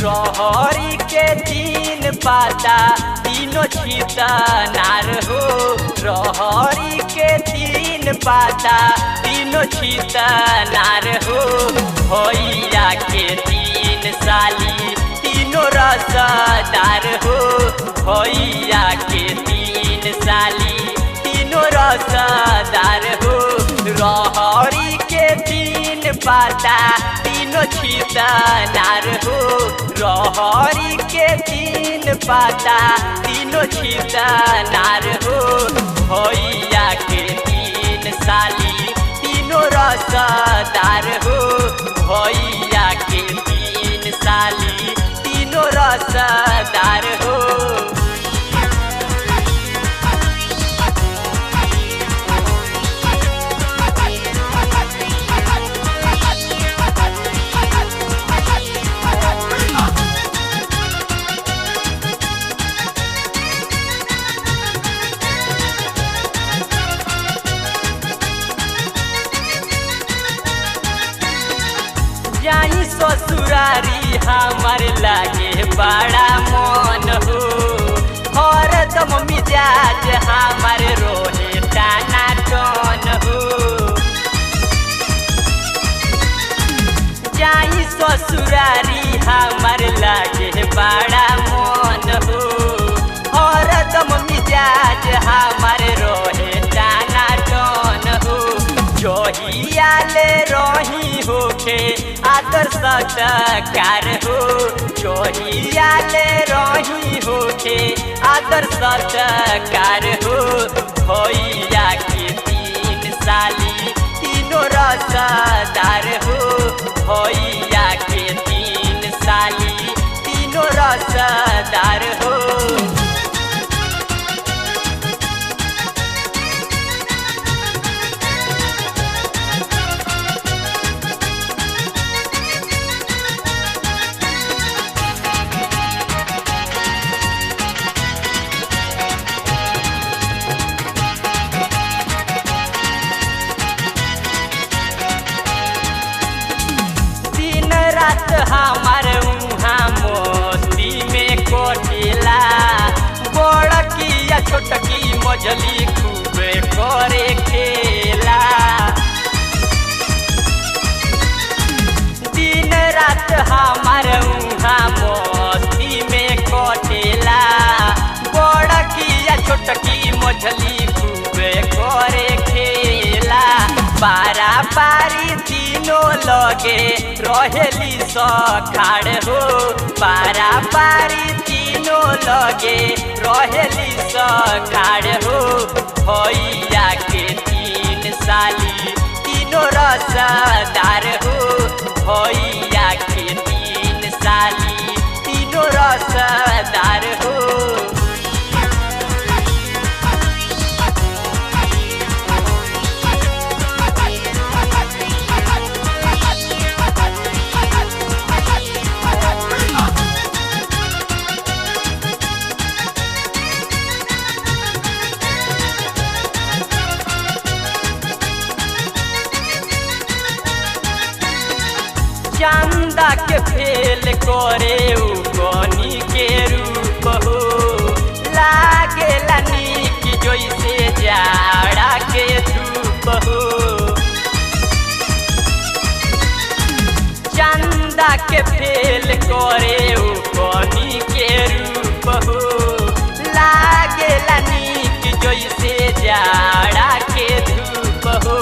रहरी के तीन पाता तीनों छिता नार हो। रहरी के तीन पाता तीनों छिता नार हो। भैया के तीन साली तीनों रसदार हो। भैया के तीन साली तीनों रसदार हो। रहरी के तीन पाता तीनों छिता नार हो। रहरी के तीन पाता तीनों छिता नार हो। भैया के तीन साली तीनों रसदार हो। भैया के तीन साली तीनों रसदार हो। जाई ससुरारी हमार लागे बड़ा मन हो। हरदम मिजाज हमार रोहे टाना टन हो। जाई ससुरारी हमार लागे बड़ा मन हो। हरदम मिजाज हमार रोहे टाना टन हो। जहिया ले रही होके आदर सत्कार हो। जहिया ले रही होके आदर सत्कार हो। भैया के तीन साली तीनों रसदार हो। भैया के तीन साली तीनों रसदार हो। रात हमार उहाँ मोती में कोटिला। बड़की या छोटकी मझली खूबे करे खेला। दिन रात हमार उहाँ मोती में कोटिला। बड़की या छोटकी मझली खूबे करे खेला। पारा पारी तीनों लगे रहेली सखाड़ हो। पारा पारी तीनों लगे रहेली सखाड़ हो। भैया के तीन साली तीनों रसदार हो। भैया के तीन साली तीनों रसदार हो। चंदा के फेल करे उगनी के रूप हो। लागेला नीक जैसे जाड़ा के धूप हो। चंदा के फेल करे उगनी के रूप हो। लागेला नीक जैसे जाड़ा के धूप हो।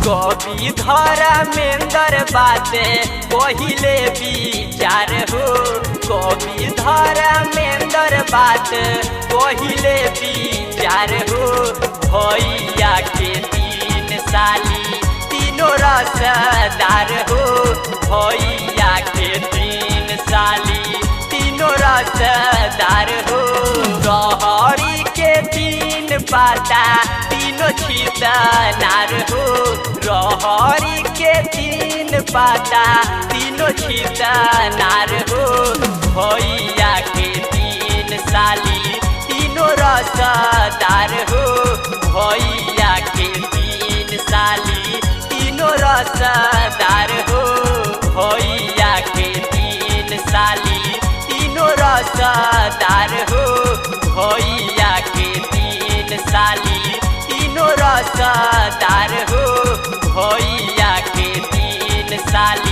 कवि धर्मेंद्र बाते पहिले विचार हो। कवि धर्मेंद्र बात पहिले विचार हो। भैया के तीन साली तीनों रसदार हो। भैया के तीन साली तीनों रसदार हो। रहरी के तीन पाता तीनों छिता नार हो। रहरी के तीन पाता तीनों छिता नार हो। भैया के तीन साली तीनों रसदार हो। भैया के तीन साली तीनों रसदार हो। भैया के तीन साली भैया के 3 साली तीनों रसदार हो भैया के 3 साली